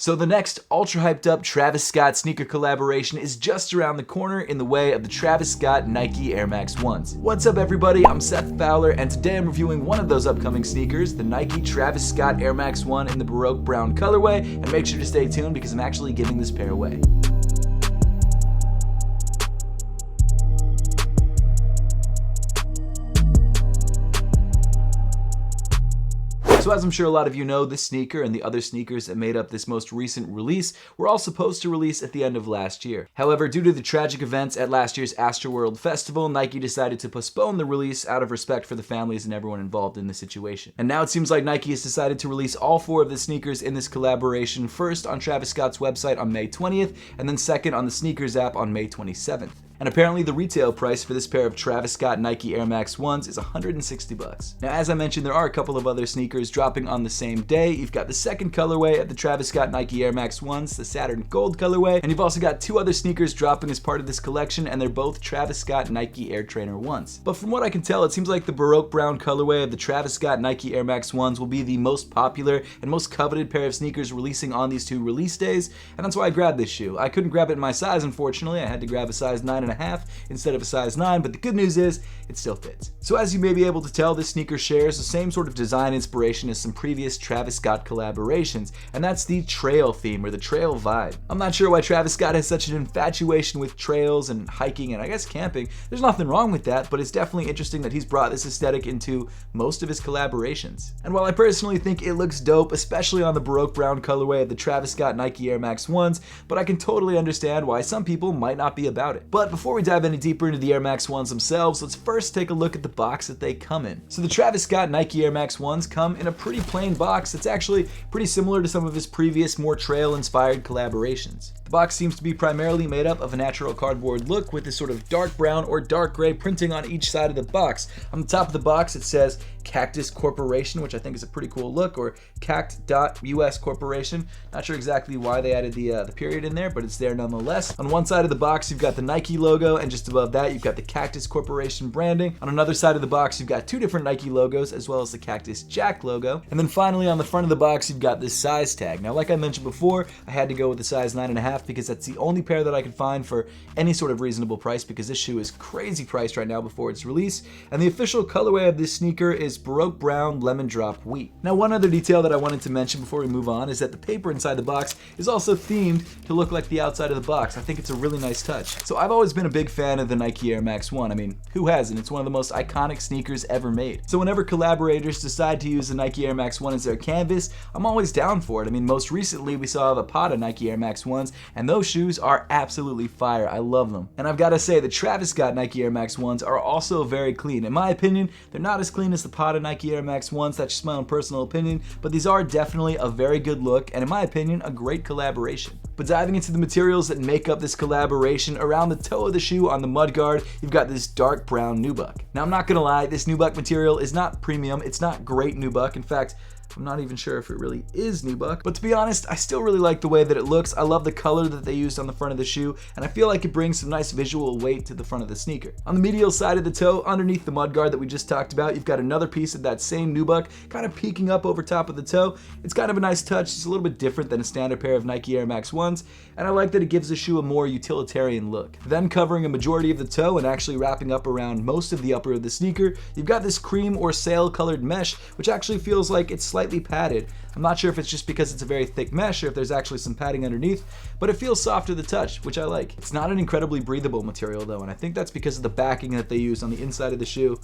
So the next ultra hyped up Travis Scott sneaker collaboration is just around the corner in the way of the Travis Scott Nike Air Max 1s. What's up everybody, I'm Seth Fowler and today I'm reviewing one of those upcoming sneakers, the Nike Travis Scott Air Max 1 in the Baroque Brown colorway, and make sure to stay tuned because I'm actually giving this pair away. So as I'm sure a lot of you know, this sneaker and the other sneakers that made up this most recent release were all supposed to release at the end of last year. However, due to the tragic events at last year's Astroworld Festival, Nike decided to postpone the release out of respect for the families and everyone involved in the situation. And now it seems like Nike has decided to release all 4 of the sneakers in this collaboration, first on Travis Scott's website on May 20th, and then second on the Sneakers app on May 27th. And apparently the retail price for this pair of Travis Scott Nike Air Max 1s is $160. Now, as I mentioned, there are a couple of other sneakers dropping on the same day. You've got the second colorway of the Travis Scott Nike Air Max 1s, the Saturn Gold colorway, and you've also got 2 other sneakers dropping as part of this collection, and they're both Travis Scott Nike Air Trainer 1s. But from what I can tell, it seems like the Baroque Brown colorway of the Travis Scott Nike Air Max 1s will be the most popular and most coveted pair of sneakers releasing on these 2 release days, and that's why I grabbed this shoe. I couldn't grab it in my size, unfortunately. I had to grab a size 9.5 instead of a size 9, but the good news is it still fits. So as you may be able to tell, this sneaker shares the same sort of design inspiration as some previous Travis Scott collaborations, and that's the trail theme or the trail vibe. I'm not sure why Travis Scott has such an infatuation with trails and hiking and I guess camping. There's nothing wrong with that, but it's definitely interesting that he's brought this aesthetic into most of his collaborations. And while I personally think it looks dope, especially on the Baroque Brown colorway of the Travis Scott Nike Air Max 1s, but I can totally understand why some people might not be about it. But before we dive any deeper into the Air Max 1s themselves, let's first take a look at the box that they come in. So the Travis Scott Nike Air Max 1s come in a pretty plain box that's actually pretty similar to some of his previous more trail-inspired collaborations. The box seems to be primarily made up of a natural cardboard look with this sort of dark brown or dark gray printing on each side of the box. On the top of the box it says Cactus Corporation, which I think is a pretty cool look, or Cact.US Corporation. Not sure exactly why they added the period in there, but it's there nonetheless. On one side of the box you've got the Nike logo, and just above that you've got the Cactus Corporation branding. On another side of the box you've got 2 different Nike logos as well as the Cactus Jack logo. And then finally on the front of the box you've got this size tag. Now like I mentioned before, I had to go with the size 9.5 because that's the only pair that I could find for any sort of reasonable price, because this shoe is crazy priced right now before its release. And the official colorway of this sneaker is Baroque Brown Lemon Drop Wheat. Now one other detail that I wanted to mention before we move on is that the paper inside the box is also themed to look like the outside of the box. I think it's a really nice touch. So I've always been a big fan of the Nike Air Max 1. I mean, who hasn't? It's one of the most iconic sneakers ever made. So whenever collaborators decide to use the Nike Air Max 1 as their canvas, I'm always down for it. I mean, most recently we saw the Pada Nike Air Max 1s, and those shoes are absolutely fire. I love them. And I've got to say, the Travis Scott Nike Air Max 1s are also very clean. In my opinion, they're not as clean as the Pada Nike Air Max 1s, that's just my own personal opinion, but these are definitely a very good look, and in my opinion, a great collaboration. But diving into the materials that make up this collaboration, around the toe of the shoe on the mudguard, you've got this dark brown nubuck. Now I'm not gonna lie, this nubuck material is not premium, it's not great nubuck. In fact, I'm not even sure if it really is nubuck, but to be honest, I still really like the way that it looks. I love the color that they used on the front of the shoe, and I feel like it brings some nice visual weight to the front of the sneaker. On the medial side of the toe, underneath the mudguard that we just talked about, you've got another piece of that same nubuck kind of peeking up over top of the toe. It's kind of a nice touch. It's a little bit different than a standard pair of Nike Air Max 1s, and I like that it gives the shoe a more utilitarian look. Then covering a majority of the toe and actually wrapping up around most of the upper of the sneaker, you've got this cream or sail colored mesh, which actually feels like it's slightly padded. I'm not sure if it's just because it's a very thick mesh or if there's actually some padding underneath, but it feels soft to the touch, which I like. It's not an incredibly breathable material though, and I think that's because of the backing that they use on the inside of the shoe,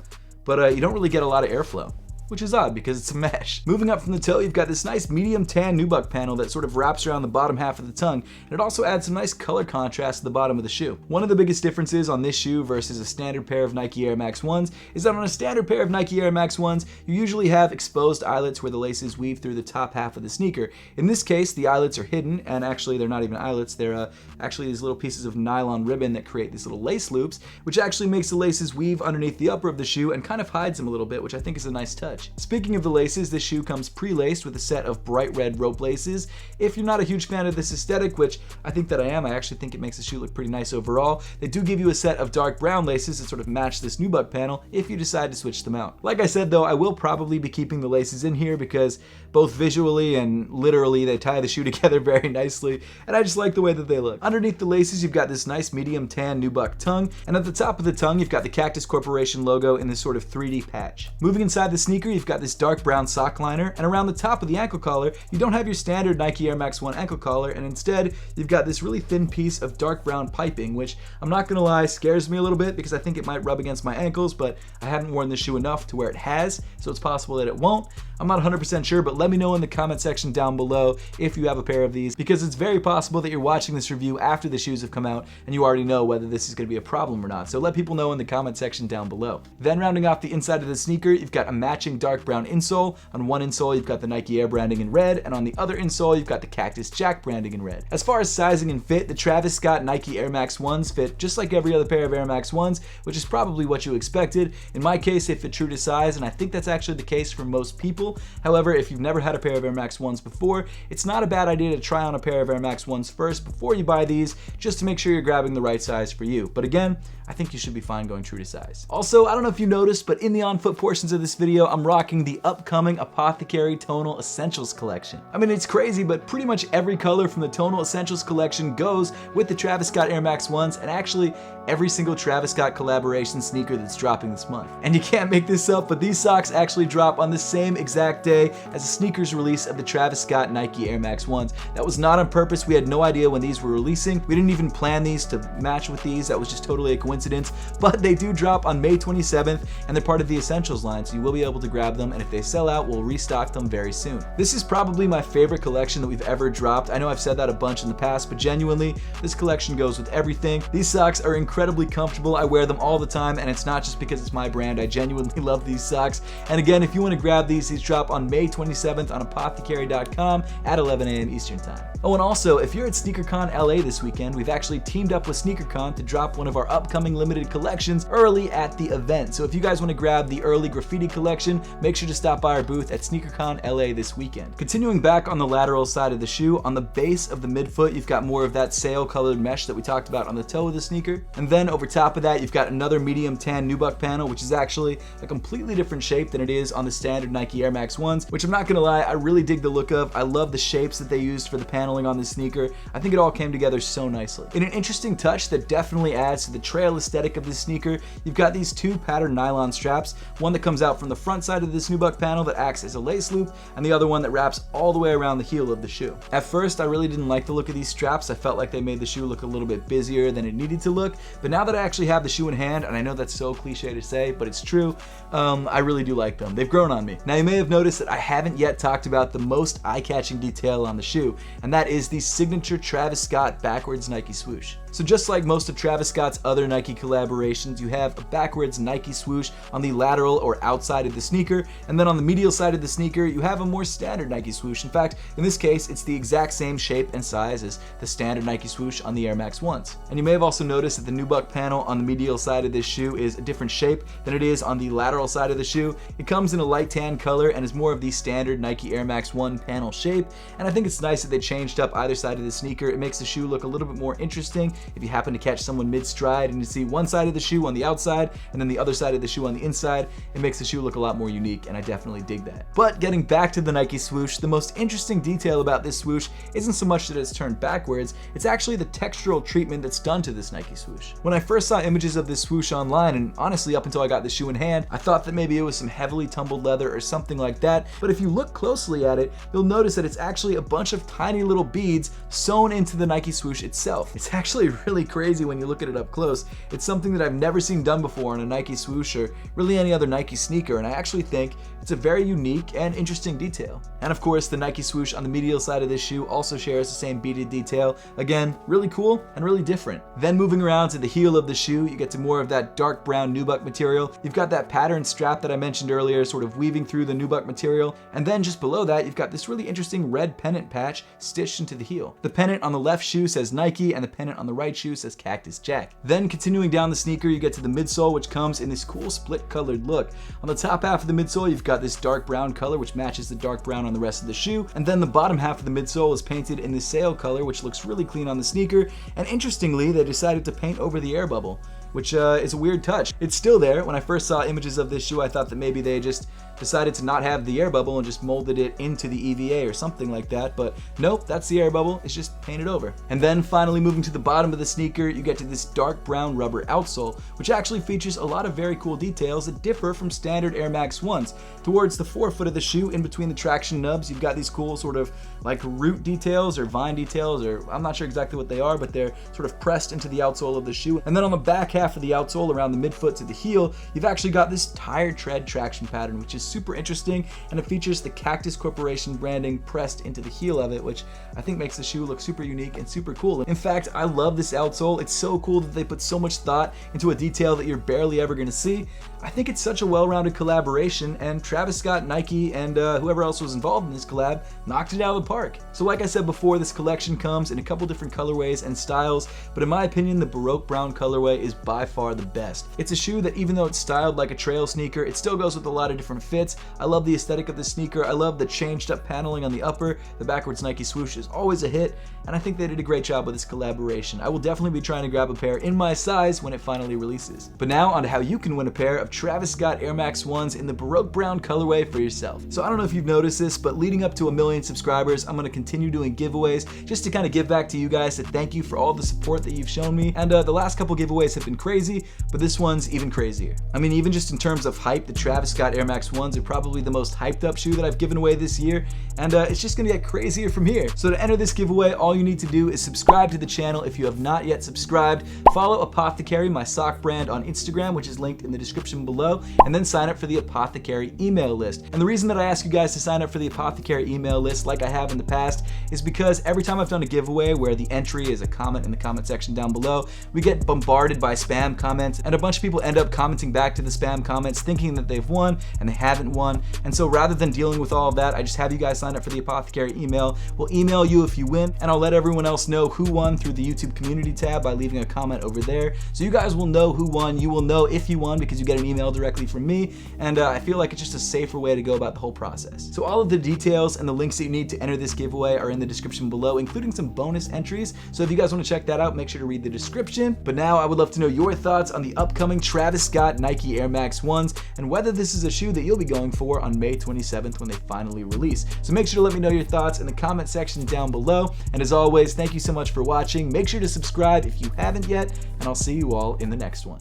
but you don't really get a lot of airflow, which is odd because it's a mesh. Moving up from the toe, you've got this nice medium tan nubuck panel that sort of wraps around the bottom half of the tongue, and it also adds some nice color contrast to the bottom of the shoe. One of the biggest differences on this shoe versus a standard pair of Nike Air Max 1s is that on a standard pair of Nike Air Max 1s, you usually have exposed eyelets where the laces weave through the top half of the sneaker. In this case, the eyelets are hidden, and actually they're not even eyelets, they're actually these little pieces of nylon ribbon that create these little lace loops, which actually makes the laces weave underneath the upper of the shoe and kind of hides them a little bit, which I think is a nice touch. touch. Speaking of the laces, this shoe comes pre-laced with a set of bright red rope laces. If you're not a huge fan of this aesthetic, which I think that I am, I actually think it makes the shoe look pretty nice overall, they do give you a set of dark brown laces that sort of match this nubuck panel if you decide to switch them out. Like I said though, I will probably be keeping the laces in here because both visually and literally they tie the shoe together very nicely, and I just like the way that they look. Underneath the laces, you've got this nice medium tan nubuck tongue, and at the top of the tongue, you've got the Cactus Corporation logo in this sort of 3D patch. Moving inside the sneaker, you've got this dark brown sock liner, and around the top of the ankle collar, you don't have your standard Nike Air Max 1 ankle collar, and instead, you've got this really thin piece of dark brown piping, which I'm not gonna lie, scares me a little bit because I think it might rub against my ankles, but I haven't worn this shoe enough to where it has, so it's possible that it won't. I'm not 100% sure, but let me know in the comment section down below if you have a pair of these, because it's very possible that you're watching this review after the shoes have come out and you already know whether this is going to be a problem or not. So let people know in the comment section down below. Then rounding off the inside of the sneaker, you've got a matching dark brown insole. On one insole, you've got the Nike Air branding in red, and on the other insole, you've got the Cactus Jack branding in red. As far as sizing and fit, the Travis Scott Nike Air Max 1s fit just like every other pair of Air Max 1s, which is probably what you expected. In my case, they fit true to size, and I think that's actually the case for most people. However, if you've never had a pair of Air Max 1s before, it's not a bad idea to try on a pair of Air Max 1s first before you buy these, just to make sure you're grabbing the right size for you. But again, I think you should be fine going true to size. Also, I don't know if you noticed, but in the on-foot portions of this video, I'm rocking the upcoming Apothecary Tonal Essentials collection. I mean, it's crazy, but pretty much every color from the Tonal Essentials collection goes with the Travis Scott Air Max 1s, and actually every single Travis Scott collaboration sneaker that's dropping this month. And you can't make this up, but these socks actually drop on the same exact day as the sneakers release of the Travis Scott Nike Air Max 1s. That was not on purpose. We had no idea when these were releasing. We didn't even plan these to match with these. That was just totally a coincidence. But they do drop on May 27th, and they're part of the Essentials line, so you will be able to grab them, and if they sell out, we'll restock them very soon. This is probably my favorite collection that we've ever dropped. I know I've said that a bunch in the past, but genuinely, this collection goes with everything. These socks are incredibly comfortable. I wear them all the time, and it's not just because it's my brand. I genuinely love these socks. And again, if you want to grab these drop on May 27th on apothecary.com at 11 a.m. Eastern Time. Oh, and also, if you're at SneakerCon LA this weekend, we've actually teamed up with SneakerCon to drop one of our upcoming limited collections early at the event. So if you guys want to grab the early graffiti collection, make sure to stop by our booth at SneakerCon LA this weekend. Continuing back on the lateral side of the shoe, on the base of the midfoot, you've got more of that sail colored mesh that we talked about on the toe of the sneaker. And then over top of that, you've got another medium tan nubuck panel, which is actually a completely different shape than it is on the standard Nike Air Max 1s, which I'm not gonna lie, I really dig the look of. I love the shapes that they used for the paneling on this sneaker. I think it all came together so nicely. In an interesting touch that definitely adds to the trail aesthetic of this sneaker, you've got these two patterned nylon straps, one that comes out from the front side of this nubuck panel that acts as a lace loop, and the other one that wraps all the way around the heel of the shoe. At first, I really didn't like the look of these straps. I felt like they made the shoe look a little bit busier than it needed to look, but now that I actually have the shoe in hand, and I know that's so cliche to say, but it's true, I really do like them. They've grown on me. Now you may have noticed that I haven't yet talked about the most eye-catching detail on the shoe, and that is the signature Travis Scott backwards Nike swoosh. So just like most of Travis Scott's other Nike collaborations, you have a backwards Nike swoosh on the lateral or outside of the sneaker, and then on the medial side of the sneaker, you have a more standard Nike swoosh. In fact, in this case, it's the exact same shape and size as the standard Nike swoosh on the Air Max 1s. And you may have also noticed that the nubuck panel on the medial side of this shoe is a different shape than it is on the lateral side of the shoe. It comes in a light tan color and is more of the standard Nike Air Max 1 panel shape, and I think it's nice that they changed up either side of the sneaker. It makes the shoe look a little bit more interesting if you happen to catch someone mid-stride and you see one side of the shoe on the outside and then the other side of the shoe on the inside. It makes the shoe look a lot more unique, and I definitely dig that. But getting back to the Nike swoosh, the most interesting detail about this swoosh isn't so much that it's turned backwards, it's actually the textural treatment that's done to this Nike swoosh. When I first saw images of this swoosh online, and honestly up until I got the shoe in hand, I thought that maybe it was some heavily tumbled leather or something like that, but if you look closely at it, you'll notice that it's actually a bunch of tiny little beads sewn into the Nike swoosh itself. It's actually really crazy when you look at it up close. It's something that I've never seen done before on a Nike swoosh or really any other Nike sneaker, and I actually think it's a very unique and interesting detail. And of course, the Nike swoosh on the medial side of this shoe also shares the same beaded detail. Again, really cool and really different. Then moving around to the heel of the shoe, you get to more of that dark brown nubuck material. You've got that patterned strap that I mentioned earlier, sort of weaving through the nubuck material. And then just below that, you've got this really interesting red pennant patch stitched into the heel. The pennant on the left shoe says Nike, and the pennant on the right shoe says Cactus Jack. Then continuing down the sneaker, you get to the midsole, which comes in this cool split colored look. On the top half of the midsole, you've got this dark brown color, which matches the dark brown on the rest of the shoe. And then the bottom half of the midsole is painted in the sail color, which looks really clean on the sneaker. And interestingly, they decided to paint over the air bubble, which is a weird touch. It's still there. When I first saw images of this shoe, I thought that maybe they just decided to not have the air bubble and just molded it into the EVA or something like that, but nope, that's the air bubble, it's just painted over. And then finally moving to the bottom of the sneaker, you get to this dark brown rubber outsole, which actually features a lot of very cool details that differ from standard Air Max 1s. Towards the forefoot of the shoe, in between the traction nubs, you've got these cool sort of like root details or vine details, or I'm not sure exactly what they are, but they're sort of pressed into the outsole of the shoe. And then on the back half of the outsole, around the midfoot to the heel, you've actually got this tire tread traction pattern, which is super interesting, and it features the Cactus Corporation branding pressed into the heel of it, which I think makes the shoe look super unique and super cool. In fact, I love this outsole. It's so cool that they put so much thought into a detail that you're barely ever going to see. I think it's such a well-rounded collaboration, and Travis Scott, Nike, and whoever else was involved in this collab knocked it out of the park. So like I said before, this collection comes in a couple different colorways and styles, but in my opinion, the Baroque Brown colorway is by far the best. It's a shoe that, even though it's styled like a trail sneaker, it still goes with a lot of different fits. I love the aesthetic of the sneaker. I love the changed up paneling on the upper. The backwards Nike Swoosh is always a hit, and I think they did a great job with this collaboration. I will definitely be trying to grab a pair in my size when it finally releases. But now on to how you can win a pair of Travis Scott Air Max 1s in the Baroque Brown colorway for yourself. So I don't know if you've noticed this, but leading up to 1 million subscribers, I'm going to continue doing giveaways just to kind of give back to you guys, to thank you for all the support that you've shown me. And the last couple giveaways have been crazy, but this one's even crazier. I mean, even just in terms of hype, the Travis Scott Air Max 1s are probably the most hyped up shoe that I've given away this year, and it's just going to get crazier from here. So to enter this giveaway, all you need to do is subscribe to the channel if you have not yet subscribed, follow Apothecary, my sock brand, on Instagram, which is linked in the description below, and then sign up for the Apothecary email list. And the reason that I ask you guys to sign up for the Apothecary email list like I have in the past is because every time I've done a giveaway where the entry is a comment in the comment section down below, we get bombarded by spam comments, and a bunch of people end up commenting back to the spam comments thinking that they've won and they haven't won. And so rather than dealing with all of that, I just have you guys sign up for the Apothecary email. We'll email you if you win, and I'll let everyone else know who won through the YouTube community tab by leaving a comment over there. So you guys will know who won. You will know if you won because you get an email directly from me, and I feel like it's just a safer way to go about the whole process. So all of the details and the links that you need to enter this giveaway are in the description below, including some bonus entries. So if you guys want to check that out, make sure to read the description. But now I would love to know your thoughts on the upcoming Travis Scott Nike Air Max 1s and whether this is a shoe that you'll be going for on May 27th when they finally release. So make sure to let me know your thoughts in the comment section down below. And as always, thank you so much for watching. Make sure to subscribe if you haven't yet, and I'll see you all in the next one.